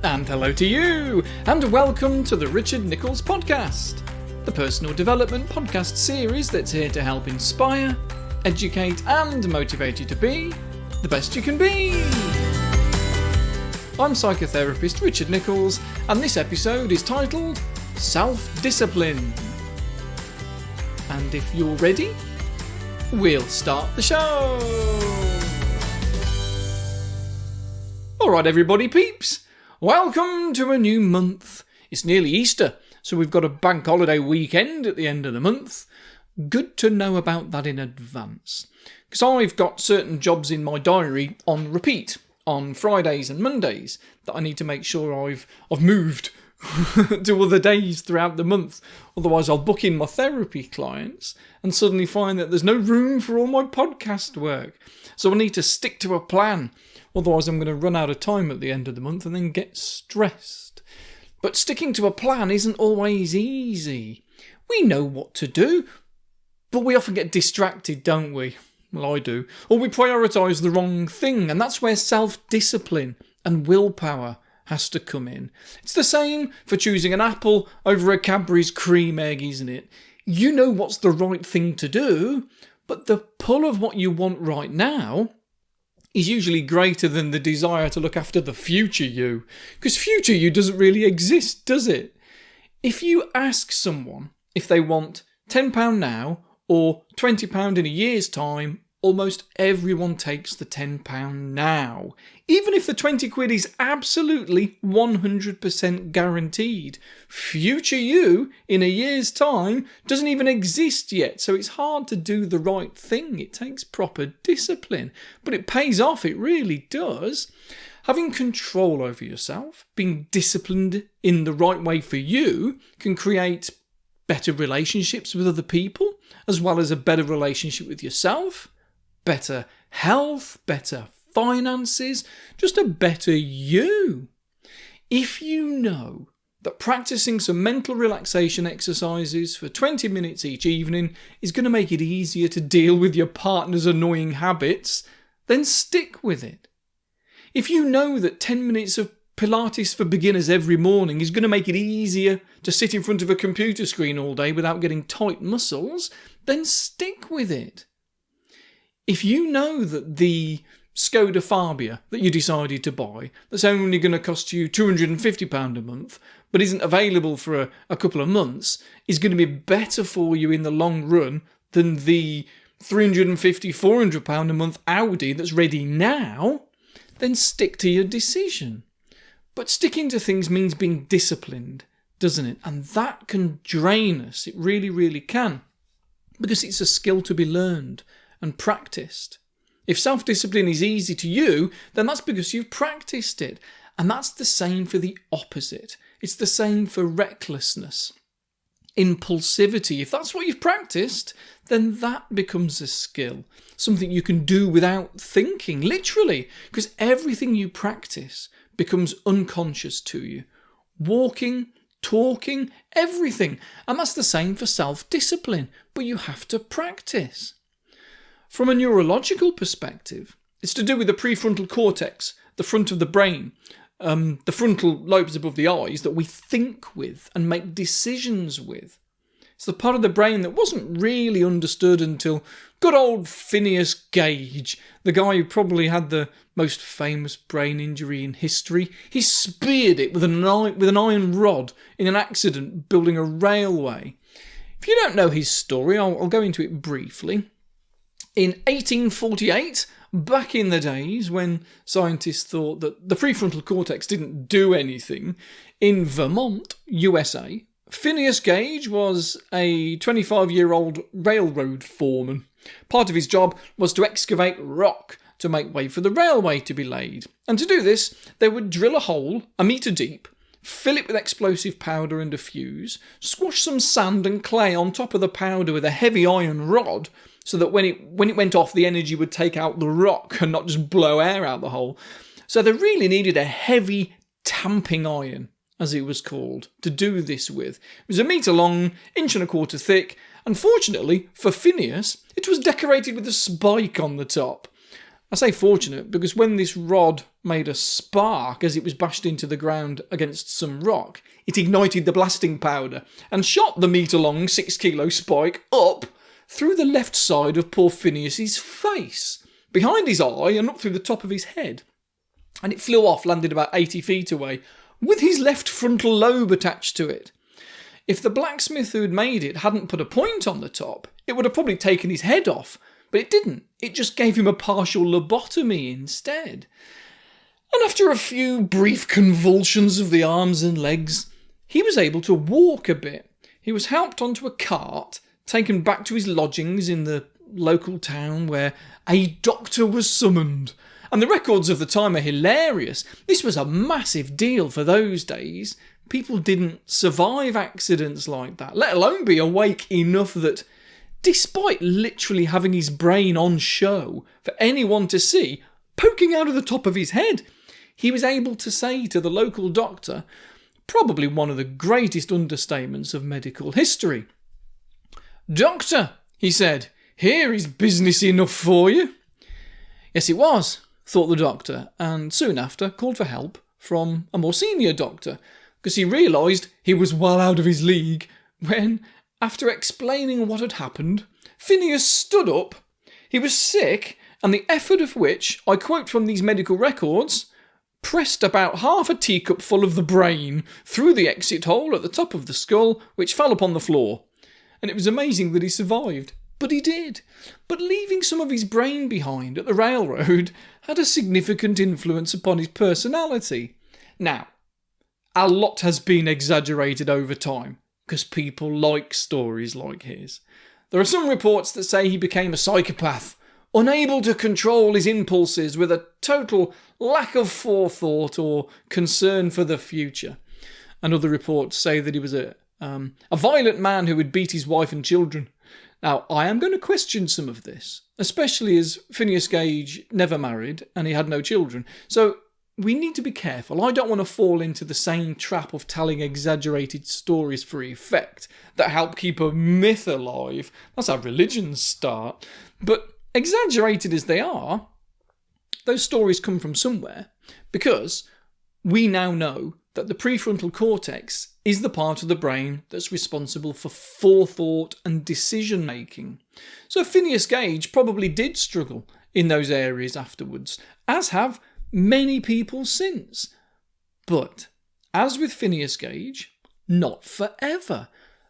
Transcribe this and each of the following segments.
And hello to you, and welcome to the Richard Nichols Podcast, the personal development podcast series that's here to help inspire, educate and motivate you to be the best you can be. I'm psychotherapist Richard Nichols, and this episode is titled Self-Discipline. And if you're ready, we'll start the show. Alright everybody peeps, welcome to a new month. It's nearly Easter, so we've got a bank holiday weekend at the end of the month. Good to know about that in advance, because I've got certain jobs in my diary on repeat on Fridays and Mondays that I need to make sure I've moved to other days throughout the month. Otherwise I'll book in my therapy clients and suddenly find that there's no room for all my podcast work. So I need to stick to a plan. Otherwise I'm going to run out of time at the end of the month and then get stressed. But sticking to a plan isn't always easy. We know what to do, but we often get distracted, don't we? Well, I do. Or we prioritise the wrong thing, and that's where self-discipline and willpower has to come in. It's the same for choosing an apple over a Cadbury's cream egg, isn't it? You know what's the right thing to do, but the pull of what you want right now is usually greater than the desire to look after the future you. Because future you doesn't really exist, does it? If you ask someone if they want £10 now or £20 in a year's time, almost everyone takes the £10 now. Even if the 20 quid is absolutely 100% guaranteed. Future you in a year's time doesn't even exist yet, so it's hard to do the right thing. It takes proper discipline, but it pays off, it really does. Having control over yourself, being disciplined in the right way for you, can create better relationships with other people, as well as a better relationship with yourself, better health, better finances, just a better you. If you know that practicing some mental relaxation exercises for 20 minutes each evening is going to make it easier to deal with your partner's annoying habits, then stick with it. If you know that 10 minutes of Pilates for beginners every morning is going to make it easier to sit in front of a computer screen all day without getting tight muscles, then stick with it. If you know that the Skoda Fabia that you decided to buy, that's only going to cost you £250 a month, but isn't available for a couple of months, is going to be better for you in the long run than the £350, £400 a month Audi that's ready now, then stick to your decision. But sticking to things means being disciplined, doesn't it? And that can drain us. It really, really can. Because it's a skill to be learned and practiced. If self-discipline is easy to you, then that's because you've practiced it. And that's the same for the opposite. It's the same for recklessness, impulsivity. If that's what you've practiced, then that becomes a skill. Something you can do without thinking, literally. Because everything you practice becomes unconscious to you. Walking, talking, everything. And that's the same for self-discipline. But you have to practice. From a neurological perspective, it's to do with the prefrontal cortex, the front of the brain, the frontal lobes above the eyes that we think with and make decisions with. It's the part of the brain that wasn't really understood until good old Phineas Gage, the guy who probably had the most famous brain injury in history. He speared it with an iron rod in an accident building a railway. If you don't know his story, I'll go into it briefly. In 1848, back in the days when scientists thought that the prefrontal cortex didn't do anything, in Vermont, USA, Phineas Gage was a 25-year-old railroad foreman. Part of his job was to excavate rock to make way for the railway to be laid. And to do this, they would drill a hole a metre deep, fill it with explosive powder and a fuse, squash some sand and clay on top of the powder with a heavy iron rod, so that when it went off, the energy would take out the rock and not just blow air out the hole. So they really needed a heavy tamping iron, as it was called, to do this with. It was 1 metre long, 1.25 inches thick, and fortunately for Phineas, it was decorated with a spike on the top. I say fortunate because when this rod made a spark as it was bashed into the ground against some rock, it ignited the blasting powder and shot the metre-long 6-kilo spike up through the left side of poor Phineas's face, behind his eye and up through the top of his head. And it flew off, landed about 80 feet away, with his left frontal lobe attached to it. If the blacksmith who had made it hadn't put a point on the top, it would have probably taken his head off, but it didn't. It just gave him a partial lobotomy instead. And after a few brief convulsions of the arms and legs, he was able to walk a bit. He was helped onto a cart, taken back to his lodgings in the local town where a doctor was summoned. And the records of the time are hilarious. This was a massive deal for those days. People didn't survive accidents like that, let alone be awake enough that, despite literally having his brain on show for anyone to see, poking out of the top of his head, he was able to say to the local doctor, probably one of the greatest understatements of medical history, "Doctor," he said, "here is business enough for you." Yes, it was, thought the doctor, and soon after called for help from a more senior doctor, because he realised he was well out of his league when, after explaining what had happened, Phineas stood up. He was sick, and the effort of which, I quote from these medical records, pressed about half a teacup full of the brain through the exit hole at the top of the skull, which fell upon the floor. And it was amazing that he survived. But he did. But leaving some of his brain behind at the railroad had a significant influence upon his personality. Now, a lot has been exaggerated over time, because people like stories like his. There are some reports that say he became a psychopath, unable to control his impulses, with a total lack of forethought or concern for the future. And other reports say that he was a violent man who would beat his wife and children. Now, I am going to question some of this, especially as Phineas Gage never married and he had no children. So we need to be careful. I don't want to fall into the same trap of telling exaggerated stories for effect that help keep a myth alive. That's how religions start. But exaggerated as they are, those stories come from somewhere, because we now know that the prefrontal cortex is the part of the brain that's responsible for forethought and decision making. So Phineas Gage probably did struggle in those areas afterwards, as have many people since. But, as with Phineas Gage, not forever.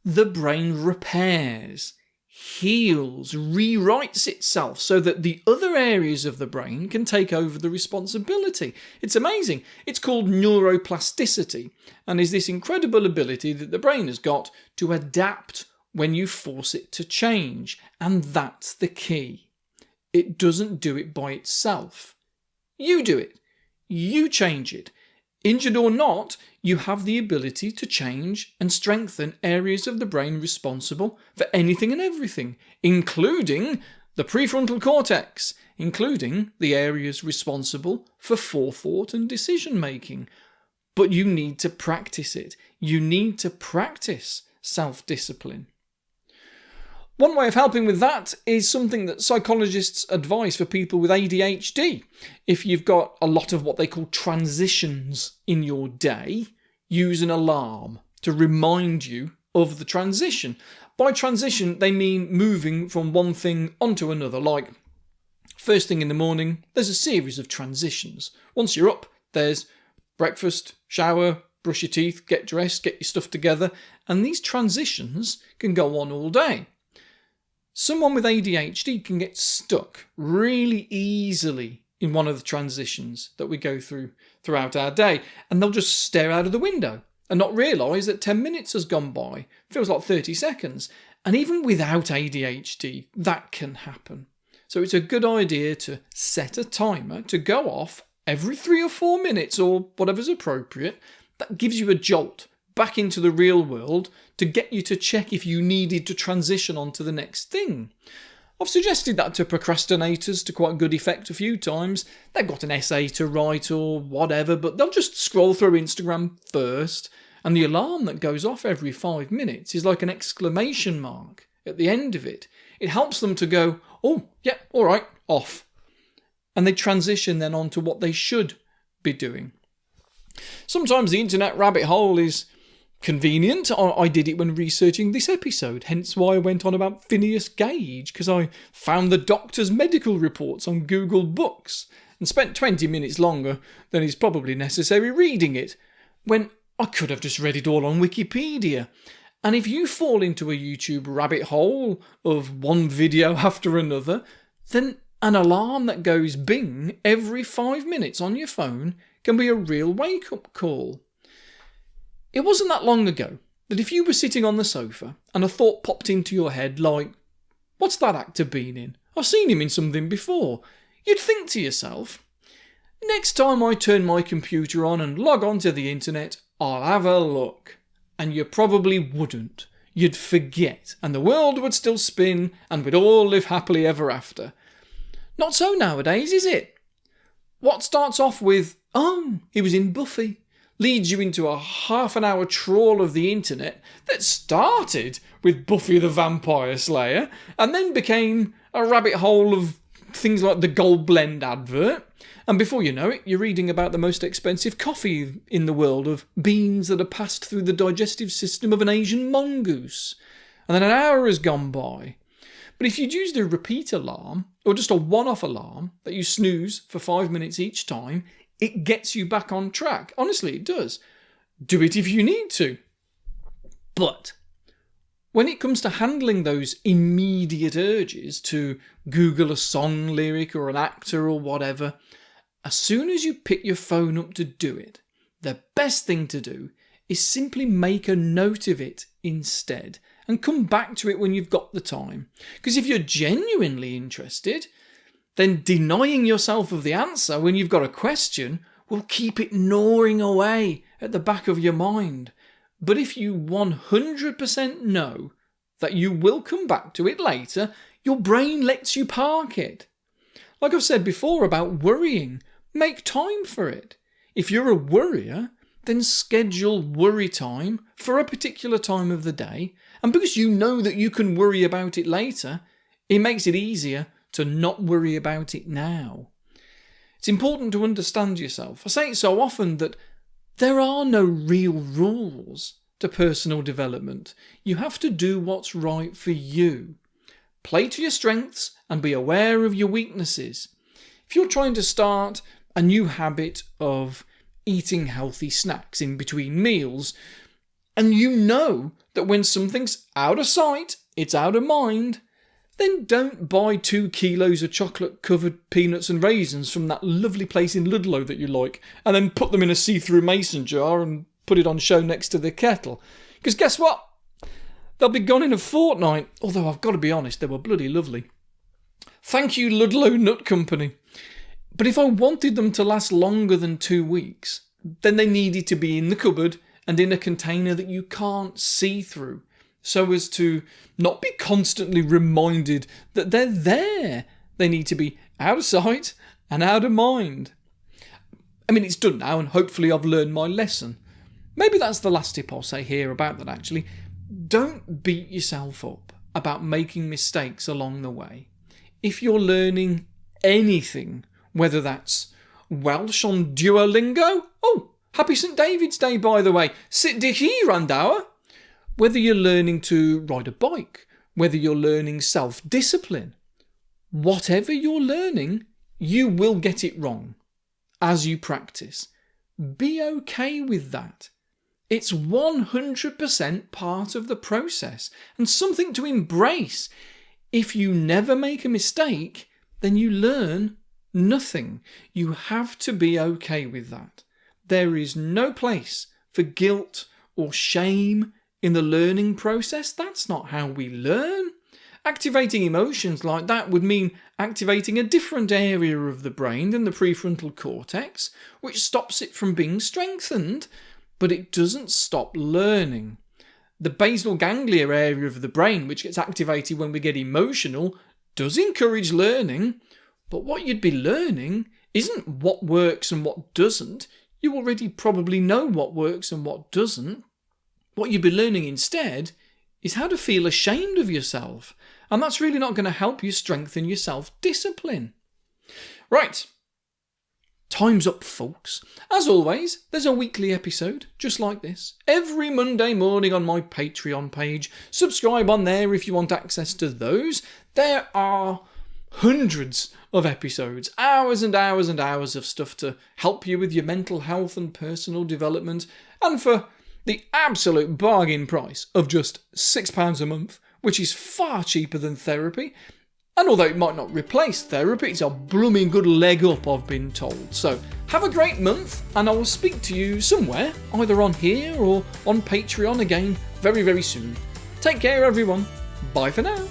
The brain repairs, heals, rewrites itself so that the other areas of the brain can take over the responsibility. It's amazing. It's called neuroplasticity, and is this incredible ability that the brain has got to adapt when you force it to change. And that's the key. It doesn't do it by itself. You do it. You change it. Injured or not, you have the ability to change and strengthen areas of the brain responsible for anything and everything, including the prefrontal cortex, including the areas responsible for forethought and decision making. But you need to practice it. You need to practice self-discipline. One way of helping with that is something that psychologists advise for people with ADHD. If you've got a lot of what they call transitions in your day, use an alarm to remind you of the transition. By transition, they mean moving from one thing onto another, like first thing in the morning, there's a series of transitions. Once you're up, there's breakfast, shower, brush your teeth, get dressed, get your stuff together, and these transitions can go on all day. Someone with ADHD can get stuck really easily in one of the transitions that we go through throughout our day, and they'll just stare out of the window and not realise that 10 minutes has gone by. It feels like 30 seconds. And even without ADHD, that can happen. So it's a good idea to set a timer to go off every 3 or 4 minutes or whatever's appropriate. That gives you a jolt back into the real world to get you to check if you needed to transition on to the next thing. I've suggested that to procrastinators to quite good effect a few times. They've got an essay to write or whatever, but they'll just scroll through Instagram first, and the alarm that goes off every 5 minutes is like an exclamation mark at the end of it. It helps them to go, oh, yeah, all right, off. and they transition then on to what they should be doing. Sometimes the internet rabbit hole is convenient. I did it when researching this episode, hence why I went on about Phineas Gage, because I found the doctor's medical reports on Google Books and spent 20 minutes longer than is probably necessary reading it, when I could have just read it all on Wikipedia. And if you fall into a YouTube rabbit hole of one video after another, then an alarm that goes bing every 5 minutes on your phone can be a real wake-up call. It wasn't that long ago that if you were sitting on the sofa and a thought popped into your head like, what's that actor been in? I've seen him in something before. You'd think to yourself, next time I turn my computer on and log on to the internet, I'll have a look. And you probably wouldn't. You'd forget, and the world would still spin, and we'd all live happily ever after. Not so nowadays, is it? What starts off with, oh, he was in Buffy, leads you into a half-an-hour trawl of the internet that started with Buffy the Vampire Slayer and then became a rabbit hole of things like the Gold Blend advert. And before you know it, you're reading about the most expensive coffee in the world, of beans that are passed through the digestive system of an Asian mongoose. And then an hour has gone by. But if you'd used a repeat alarm, or just a one-off alarm that you snooze for 5 minutes each time, it gets you back on track. Honestly, it does. Do it if you need to. But when it comes to handling those immediate urges to Google a song lyric or an actor or whatever, as soon as you pick your phone up to do it, the best thing to do is simply make a note of it instead and come back to it when you've got the time. Because if you're genuinely interested, then denying yourself of the answer when you've got a question will keep it gnawing away at the back of your mind. But if you 100% know that you will come back to it later, your brain lets you park it. Like I've said before about worrying, make time for it. If you're a worrier, then schedule worry time for a particular time of the day, and because you know that you can worry about it later, it makes it easier to not worry about it now. It's important to understand yourself. I say it so often that there are no real rules to personal development. You have to do what's right for you. Play to your strengths and be aware of your weaknesses. If you're trying to start a new habit of eating healthy snacks in between meals, and you know that when something's out of sight, it's out of mind, then don't buy 2 kilos of chocolate-covered peanuts and raisins from that lovely place in Ludlow that you like, and then put them in a see-through mason jar and put it on show next to the kettle. Because guess what? They'll be gone in a fortnight, although I've got to be honest, they were bloody lovely. Thank you, Ludlow Nut Company. But if I wanted them to last longer than 2 weeks, then they needed to be in the cupboard and in a container that you can't see through, so as to not be constantly reminded that they're there. They need to be out of sight and out of mind. I mean, it's done now, and hopefully I've learned my lesson. Maybe that's the last tip I'll say here about that, actually. Don't beat yourself up about making mistakes along the way. If you're learning anything, whether that's Welsh on Duolingo, oh, happy St. David's Day, by the way, sit dich hier, Randauer. Whether you're learning to ride a bike, whether you're learning self-discipline, whatever you're learning, you will get it wrong as you practice. Be okay with that. It's 100% part of the process and something to embrace. If you never make a mistake, then you learn nothing. You have to be okay with that. There is no place for guilt or shame in the learning process. That's not how we learn. Activating emotions like that would mean activating a different area of the brain than the prefrontal cortex, which stops it from being strengthened, but it doesn't stop learning. The basal ganglia area of the brain, which gets activated when we get emotional, does encourage learning, but what you'd be learning isn't what works and what doesn't. You already probably know what works and what doesn't. What you'd be learning instead is how to feel ashamed of yourself, and that's really not going to help you strengthen your self-discipline. Right. Time's up, folks. As always, there's a weekly episode, just like this, every Monday morning on my Patreon page. Subscribe on there if you want access to those. There are hundreds of episodes, hours and hours and hours of stuff to help you with your mental health and personal development, and for the absolute bargain price of just £6 a month, which is far cheaper than therapy. And although it might not replace therapy, it's a blooming good leg up, I've been told. So have a great month, and I will speak to you somewhere, either on here or on Patreon again very, very soon. Take care, everyone. Bye for now.